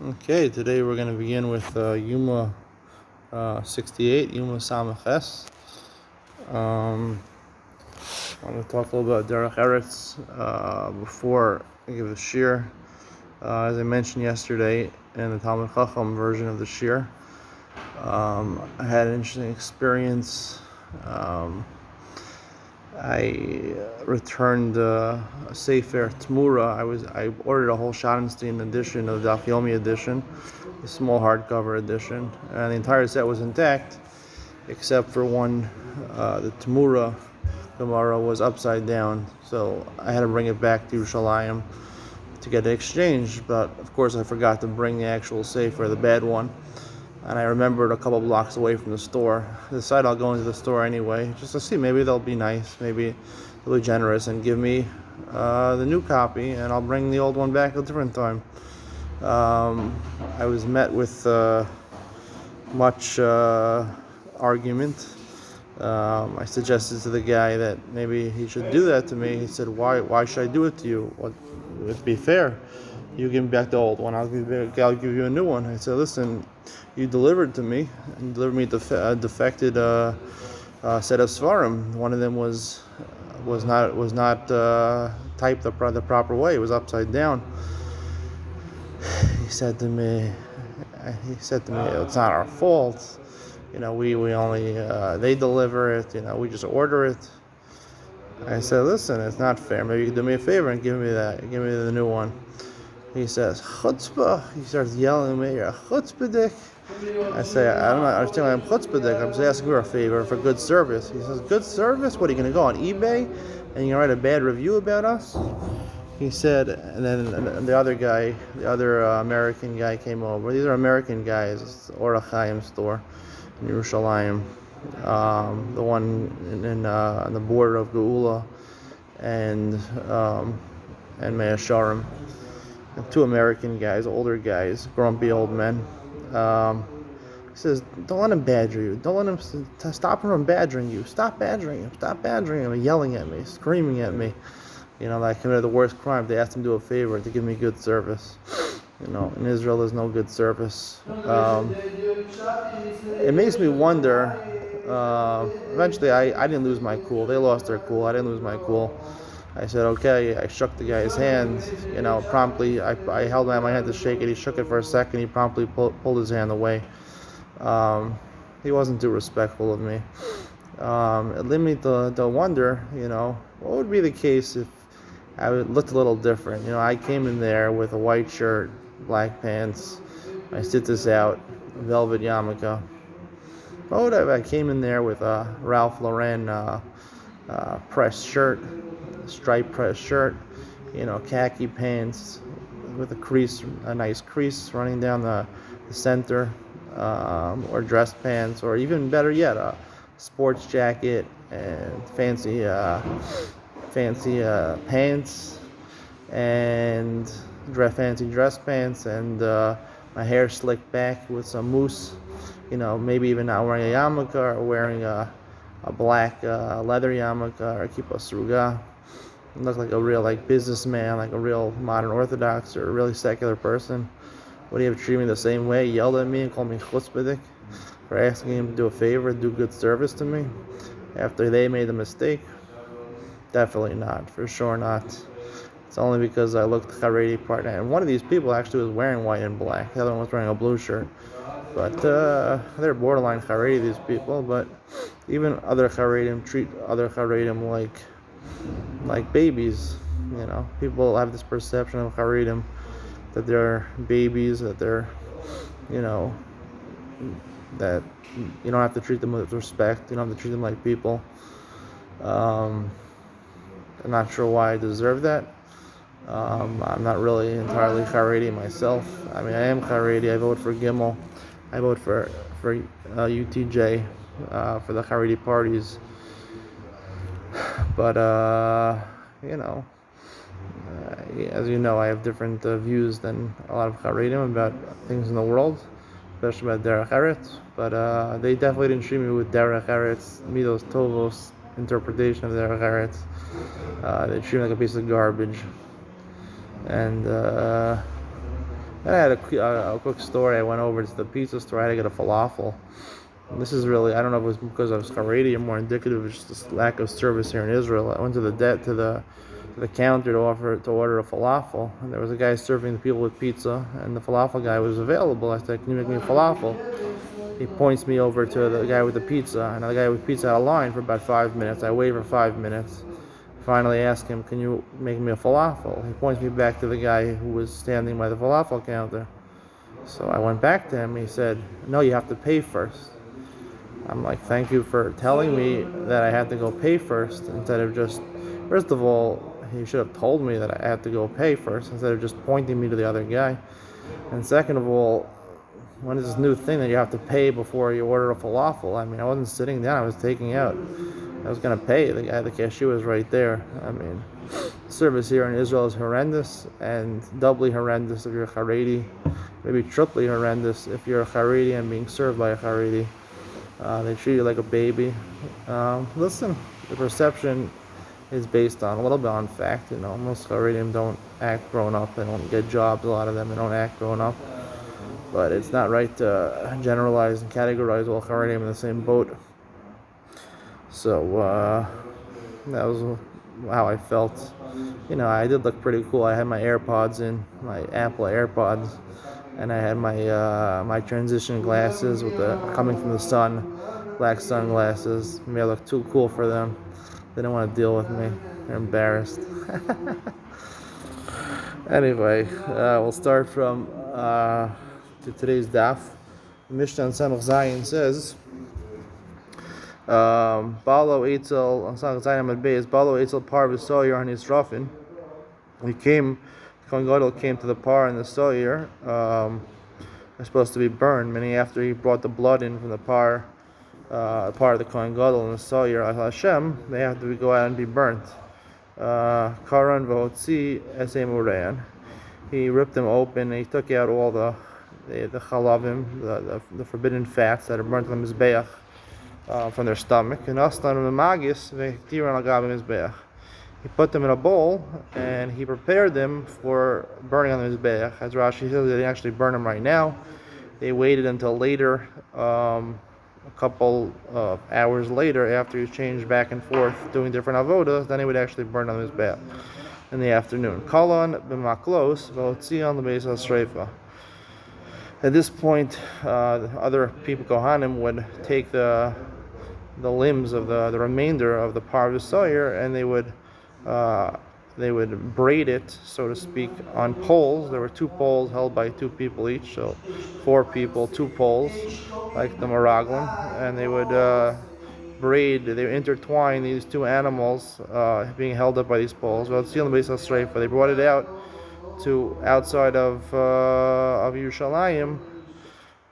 Okay, today we're going to begin with Yoma 68, Yoma Samaches. I want to talk a little about Derech Eretz before I give the shir. As I mentioned yesterday in the Talmud Chacham version of the shir, I had an interesting experience. I returned a Sefer Tmura. I ordered a whole Schottenstein edition of the Daf Yomi edition, a small hardcover edition, and the entire set was intact, except for one. The Tmura Gemara was upside down, so I had to bring it back to Yerushalayim to get it exchanged. But of course, I forgot to bring the actual Sefer, the bad one. And I remembered a couple blocks away from the store. I decided I'll go into the store anyway, just to see. Maybe they'll be nice, maybe they'll be generous and give me the new copy, and I'll bring the old one back a different time. I was met with much argument. I suggested to the guy that maybe he should do that to me. He said, "Why should I do it to you? It'd be fair. You give me back the old one. I'll give you a new one." I said, "Listen, you delivered to me, and delivered me a defected set of svarim. One of them was not typed the proper way. It was upside down." He said to me, "It's not our fault. We only they deliver it. We just order it." I said, "Listen, it's not fair. Maybe you can do me a favor and give me the new one." He says, "Chutzpah." He starts yelling at me, "You're a chutzpahdik." I say, "I don't understand why I'm chutzpahdik. I'm just asking for a favor for good service." He says, "Good service? What, are you going to go on eBay and you're going to write a bad review about us?" He said, and then the other American guy came over. These are American guys. It's the Orach Chaim store in Yerushalayim, the one on the border of Geula and Mea Sharim. Two American guys, older guys, grumpy old men. He says, "Don't let him badger you. Don't let him stop him from badgering you. Stop badgering him. Stop badgering him." Yelling at me, screaming at me. That I committed the worst crime. They asked him to do a favor to give me good service. In Israel, there's no good service. It makes me wonder. Eventually, I didn't lose my cool. They lost their cool. I didn't lose my cool. I said, "Okay." I shook the guy's hand. Promptly. I held out my hand to shake it. He shook it for a second. He promptly pulled his hand away. He wasn't too respectful of me. It led me to wonder, what would be the case if I looked a little different. I came in there with a white shirt, black pants. I sit this out, velvet yarmulke. What would I came in there with a Ralph Lauren pressed shirt, striped pressed shirt, khaki pants with a nice crease running down the center, or dress pants, or even better yet, a sports jacket and fancy pants and fancy dress pants, and my hair slicked back with some mousse. Maybe even not wearing a yarmulke, or wearing a black leather yarmulke or a kippah sruga. I look like a real businessman, like a real modern Orthodox or a really secular person. Would he have treated me the same way? Yelled at me and called me chutzpahdik for asking him to do a favor, do good service to me after they made a mistake? Definitely not. For sure not. It's only because I looked chareidi partner. And one of these people actually was wearing white and black. The other one was wearing a blue shirt. But they're borderline chareidi, these people. But even other chareidim treat other chareidim like babies. People have this perception of chareidim that they're babies, that they're, that you don't have to treat them with respect. You don't have to treat them like people. I'm not sure why I deserve that. I'm not really entirely Haredi myself. I mean, I am Haredi. I vote for Gimel. I vote for UTJ, for the Haredi parties. But as you know, I have different views than a lot of Haredim about things in the world, especially about Derech Eretz. But they definitely didn't treat me with Derech Eretz, Midos Tovos interpretation of Derech Eretz. They treat me like a piece of garbage. And Then I had a quick story. I went over to the pizza store. I had to get a falafel. And this is really, I don't know if it was because I was chareidim or more indicative of just this lack of service here in Israel. I went to the counter to order a falafel, and there was a guy serving the people with pizza, and the falafel guy was available. I said, "Can you make me a falafel?" He points me over to the guy with the pizza, and the guy with pizza had a line for about 5 minutes. I wait for 5 minutes. Finally ask him, "Can you make me a falafel?" He points me back to the guy who was standing by the falafel counter. So I went back to him. He said, "No, you have to pay first." I'm like, "Thank you for telling me that I had to go pay first instead of just, first of all, he should have told me that I had to go pay first instead of just pointing me to the other guy. And second of all, when is this new thing that you have to pay before you order a falafel? I mean, I wasn't sitting down, I was taking out. I was going to pay. The cashier was right there. I mean, service here in Israel is horrendous, and doubly horrendous if you're a Haredi, maybe triply horrendous if you're a Haredi and being served by a Haredi. They treat you like a baby. Listen, the perception is based on a little bit on fact. Most Haredim don't act grown up. They don't get jobs. A lot of them, they don't act grown up. But it's not right to generalize and categorize all Haredim in the same boat. So that was how I felt. I did look pretty cool. I had my AirPods in, my Apple AirPods, and I had my transition glasses with the coming from the sun, black sunglasses. Maybe I looked too cool for them. They didn't want to deal with me. They're embarrassed. Anyway, we'll start from today's daf. Mishnah on Samach Zayin says, Balo Eitzel on Samach Zayin Amad Beis, Balo Eitzel par v'soyer on his rafin. Kohen Gadol came to the par and the soyer. They're supposed to be burned, meaning after he brought the blood in from the par of the Kohen Gadol and the soyer al Hashem, they have to go out and be burnt. Karan v'hotzi esei mureyan. He ripped them open and he took out all the chalavim, the forbidden fats that are burnt on the mizbeach from their stomach. And aslan v'magis v'hektiran al gav mizbeach. He put them in a bowl and he prepared them for burning on the mizbeach. As Rashi says, they didn't actually burn them right now. They waited until later, a couple of hours later, after he changed back and forth doing different avodas, then he would actually burn on his mizbeach in the afternoon. Kalon b'maklos v'otzion l'beis ha'sreifa. At this point, other people, Kohanim, would take the limbs of the remainder of the par v'soyer, and they would braid it, so to speak, on poles. There were 2 poles held by 2 people each, so 4 people, 2 poles, like the Meraglim, and they would they would intertwine these 2 animals being held up by these poles. Well, they brought it out to outside of Yerushalayim,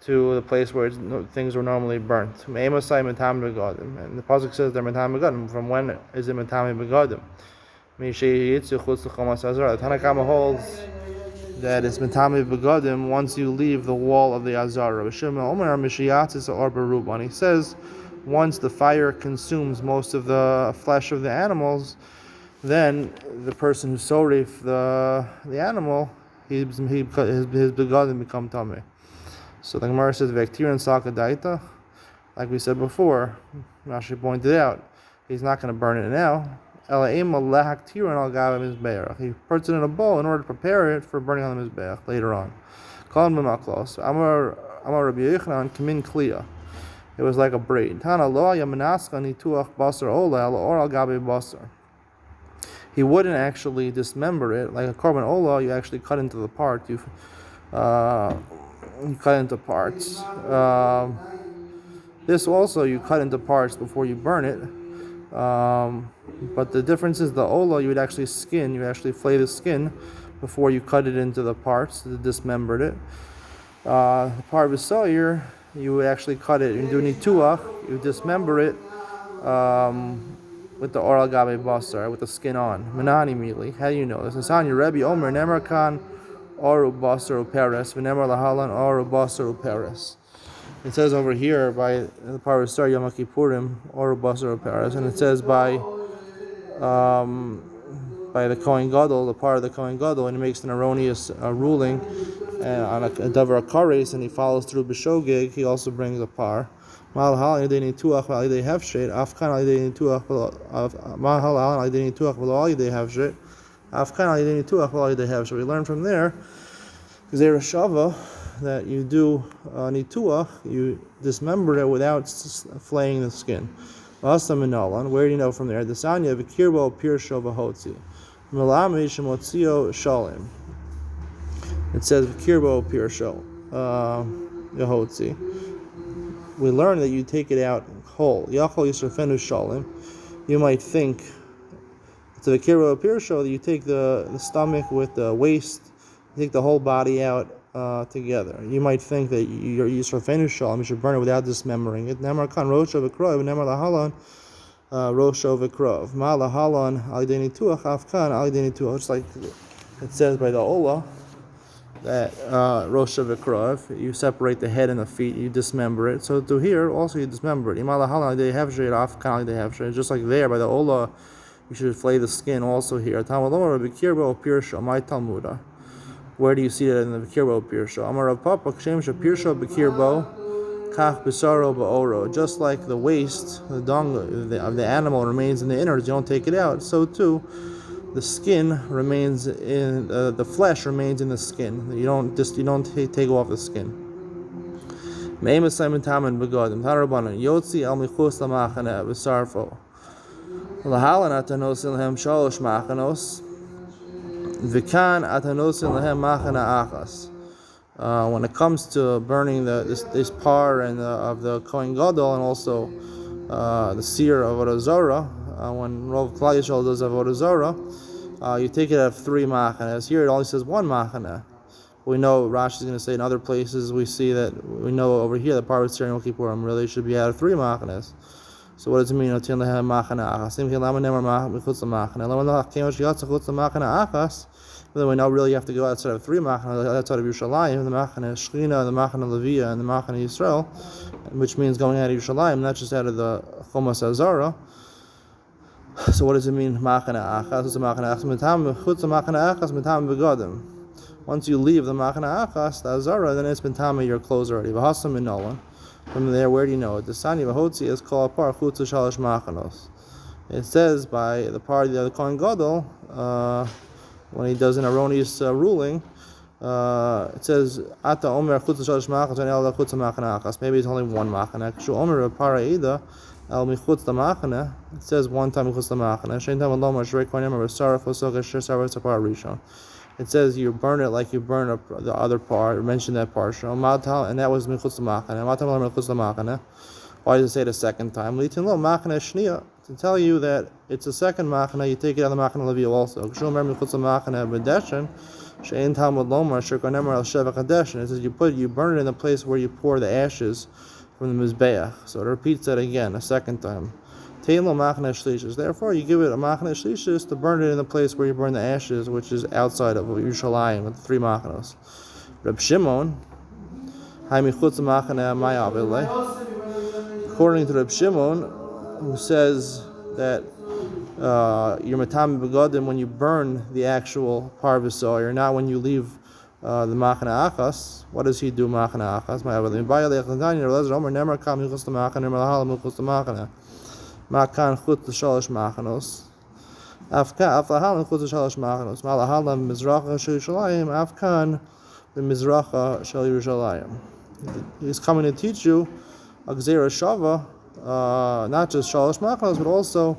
to the place where things were normally burnt. And the pasuk says they're metam begadim. From when is it metam begadim? The Tanakama holds that it's metame begadim once you leave the wall of the azara. He says once the fire consumes most of the flesh of the animals, then the person who sorif the animal, his begadim become tameh. So the Gemara says vektir and sakadaita, like we said before. Rashi pointed out he's not going to burn it now. He puts it in a bowl in order to prepare it for burning on the mizbeach later on. It was like a braid. He wouldn't actually dismember it like a korban olah. You actually cut into the part. You cut into parts. This also you cut into parts before you burn it. But the difference is the olah you would actually skin. You would actually flay the skin before you cut it into the parts, dismembered it. The part of the soyer, you would actually cut it. You do nituach, you dismember it with the oral gabe basar, with the skin on. Manan immediately. How do you know this? Hasan your Rebbe Omer Nemerkan Oru Basar Uperes, Venemer Lahalan Oru Basar Uperes. It says over here by the part of the story Yom Kippurim Oru Basar Uperes, and it says by the Kohen Gadol, the part of the Kohen Gadol, and he makes an erroneous ruling and on a davar kares, and he follows through b'shogeg, he also brings a par. Malhal al-yedei nituach v'al-yedei hefshet, afkan al-yedei nituach malhal al-yedei nituach v'al-yedei hefshet, afkan al-yedei nituach v'al-yedei hefshet. We learn from there, Zera Shava, that you do nituach, you dismember it without flaying the skin. Where do you know from there? The Sanya v'kirbo pirsho v'hotzi. Melami shemotzio shalim. It says v'kirbo pirsho v'hotzi. We learn that you take it out whole. Yachol yisrafenu shalim. You might think it's a v'kirbo pirsho that you take the stomach with the waist, you take the whole body out together. You might think that you're yisrafenu shalim, you should burn it without dismembering it. Nemar kan rosho v'krov, nemar lahalan. Rosho v'krov. Ma lahalan al-yedei nituach afkan al-yedei nituach. Just like it says by the Ola that Rosho v'krov, you separate the head and the feet, you dismember it. So to here also you dismember it. Ma lahalan al-yedei hefshet afkan al-yedei hefshet. Just like there by the Ola, you should flay the skin also here. Talmud Omer b'kirbo pirsho. My Talmuda. Where do you see that in the b'kirbo pirsho? Amar Rav Papa kshem shepirsho b'kirbo. Just like the waste, the dung of the animal remains in the innards, you don't take it out. So too, the skin remains in the flesh remains in the skin. You don't take off the skin. Yotzi al michus lamachane v'sarfo. Lahalan atanosin lehem shalosh machanos. V'kan atanosin lehem machane achas. When it comes to burning this par and of the Kohen Gadol, and also the seer of Avodah Zarah, when Rav Klal Yisrael does Avodah Zarah, you take it out of 3 machanes. Here it only says 1 machane. We know Rashi is going to say in other places we know over here that par of Yom Kippurim really should be out of 3 machanes. So what does it mean? Then we know really you have to go outside of 3 machane, outside of Yerushalayim, the machane Shechina, the machane Leviyah, and the machane Yisrael, which means going out of Yerushalayim, not just out of the Chomas Azara. So what does it mean? Machane achas, once you leave the machane achas, the Azara, then it's b'tama your clothes already. V'hasam in Nolan. From there, where do you know it? The Sani v'hotzi is called par chutz shalosh machanos. It says by the party of the Kohen Gadol, when he does an erroneous ruling, it says Ata Omer chutz shalosh machnos and el chutz machane achas. Maybe it's only 1 machane. Shu Omer para ida el michutz lamachane. It says 1 time michutz lamachane. Shein tam alomar shrei koinem v'saraf v'sogah sher saraf tzapar rishon. It says you burn it like you burn the other part. Mention that part. And that was michutz lamachane. Why does it say it a second time? Litin lo machane shnia. To tell you that it's a second machane, you take it out of the machane leviyah also. It says you burn it in the place where you pour the ashes from the mizbeach. So it repeats that again a second time. Therefore, you give it a machane shlishis to burn it in the place where you burn the ashes, which is outside of Yerushalayim with the 3 machanos. Reb Shimon, according to Reb Shimon, who says that you're matam begadim when you burn the actual parvisol, you're not when you leave the machane achas. What does he do? Machane achas. Makan chutz shalosh machanos. Aflahalan chutz shalosh machanos. Malahalan mizracha shel Yerushalayim. Afkan the mizracha shel Yerushalayim. He's coming to teach you a gzera shava. Not just shalosh machanos, but also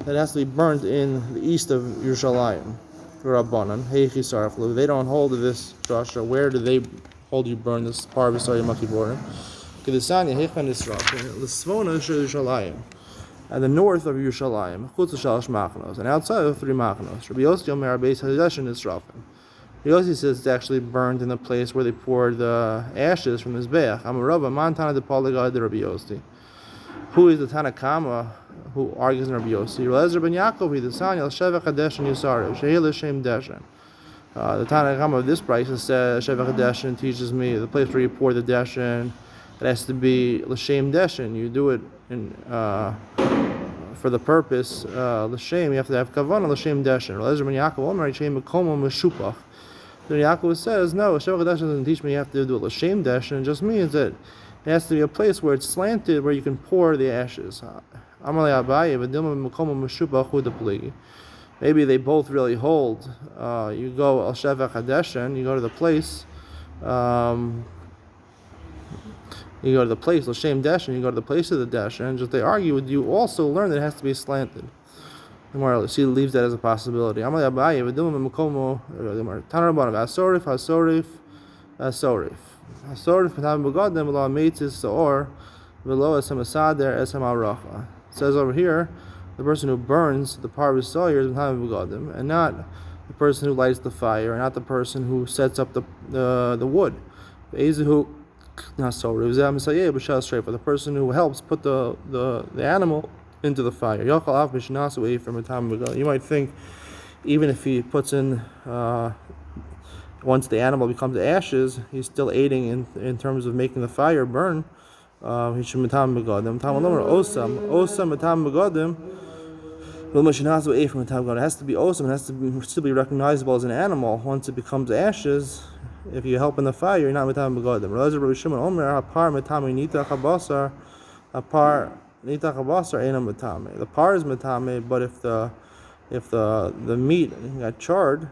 that it has to be burnt in the east of Yerushalayim. Rabbanan, heichi sarflu. They don't hold to this drasha. Where do they hold you burn this part of Yom Kippurim? Kedesanya heichan nisrafin l'svona shel Yerushalayim, at the north of Yerushalayim, chutz shalosh machanos, and outside of 3 machanos. Rabbi Yossi Omer Beis Hadeshin nisrafin. Yossi says it's actually burned in the place where they poured the ashes from his beach. Amarava mantana de Poligad de Rabbi Yossi. Who is the Tanakama who argues in Rabbi Yossi? Eliezer ben Yaakov, he the son of Shevach Hadeshin Yisarav, Shehi L'Shem Deshen. The Tanakama of this price says Shevach Hadeshin teaches me the place where you pour the Deshen, it has to be L'Shem Deshen. You do it in for the purpose L'Shem. You have to have Kavanah L'Shem Deshen. Eliezer ben Yaakov Omer Shehi Mekomo Meshupach. So Yaakov says, no, Sheva Chadash doesn't teach me you have to do a l'shem dashen. It just means that it has to be a place where it's slanted, where you can pour the ashes. Maybe they both really hold. You go al Sheva Chadashen, you go to the place. You go to the place, l'shem dashen, you go to the place of the dashen, and just they argue with you, also learn that it has to be slanted. She leaves that as a possibility. It says over here, the person who burns the part of his sawyer is and not the person who lights the fire, and not the person who sets up the wood. Not so. For the person who helps put the animal into the fire. You might think, even if he puts in, once the animal becomes ashes, he's still aiding in terms of making the fire burn. He should matam begadim. Osam matam begadim. It has to be awesome. It has to still be recognizable as an animal once it becomes ashes. If you help in the fire, you're not matam begadim. Rabbi Shimon Omer apar matami nitach habasar, apar nitach habasar einam matame. The par is matame, but if the meat got charred,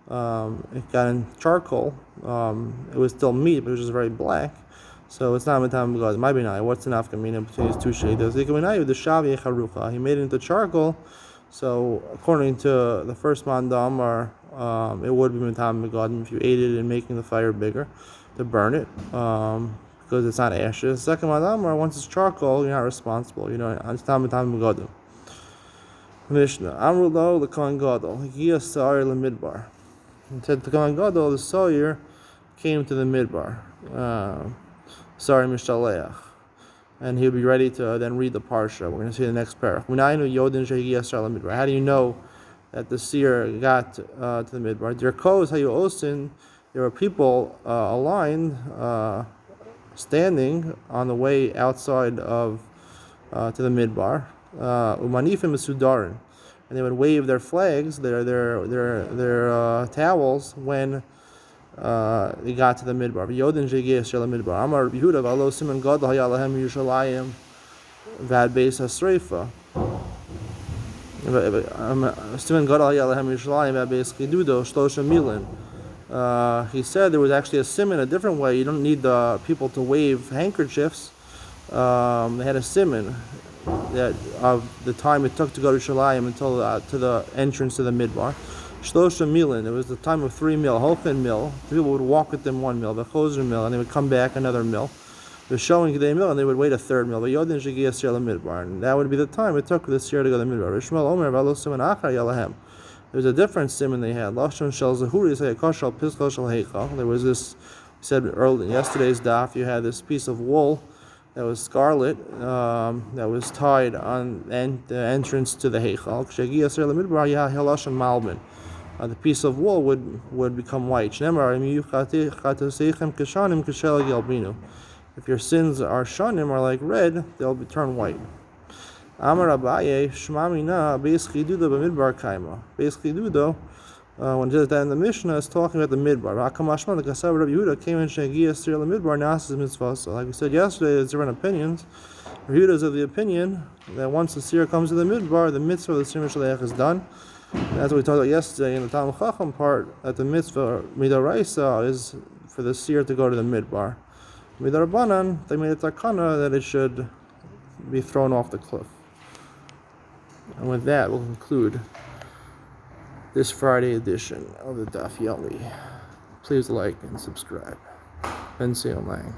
it got in charcoal. It was still meat, but it was just very black. So it's not matam begadim. Might be not. What's the nafkamina between these two shades? He made it into charcoal. So according to the first mandam, it would be matam begadim if you aided in making the fire bigger to burn it, because it's not ashes. Second mandam, once it's charcoal, you're not responsible. It's not matam begadim. Mishnah Amrulo the Kohen Gadol Higia Sa'ir LeMidbar. It said the Kohen Gadol, the Sawyer, came to the Midbar. Sa'ir Mishaleach. And he'll be ready to then read the parsha. We're going to see the next paragraph. How do you know that the seer got to the midbar? There were people aligned, standing on the way outside to the midbar. Umanifim sudarin, and they would wave their flags, their towels when they got to the midbar. Amar Yehuda v'alo siman gadol haya lahem Yerushalayim v'ad beis hasreifa. Siman gadol haya lahem Yerushalayim v'ad beis chidudo shlosha milin. He said there was actually a siman a different way. You don't need the people to wave handkerchiefs. They had a siman that of the time it took to go to Shalayim until to the entrance to the midbar. Shlosha milin. It was the time of 3 mil, Holchin mil. The people would walk with them 1 mil, the Choser mil, and they would come back another mil. They were showing the mil, and they would wait a 3rd mil. But Yodin Shigiyah Sir midbar, and that would be the time it took for the Sir to go to the midbar. Rishmal Omer Valo Siman Achar Yalahem. There's a different simon they had. Lashon Shel Zahuri Say Koshal Piskal Shel Heichal. There was this. We said early in yesterday's daf. You had this piece of wool that was scarlet, that was tied on the entrance to the Heichal. The piece of wool would become white. If your sins are shanim, are like red, they'll turn white. Amar Abaye, Shmamina, basically do the midbar kaima. Basically do though. When it does that in the Mishnah, it's talking about the midbar. Akamashma, the Kasav Rabbi Yehuda came in Shagia Sir the midbar, Nas's mitzvah. So, like we said yesterday, there's different opinions. Rabbi Yehuda is of the opinion that once the seer comes to the midbar, the mitzvah of the seer Mishaleach is done. And that's what we talked about yesterday in the Talmud Chacham part, that the mitzvah Midaraisa is for the seer to go to the midbar. Midarabanan, they made a takana that it should be thrown off the cliff. And with that, we'll conclude this Friday edition of the Daf Yomi. Please like and subscribe. Ben Seal Lang.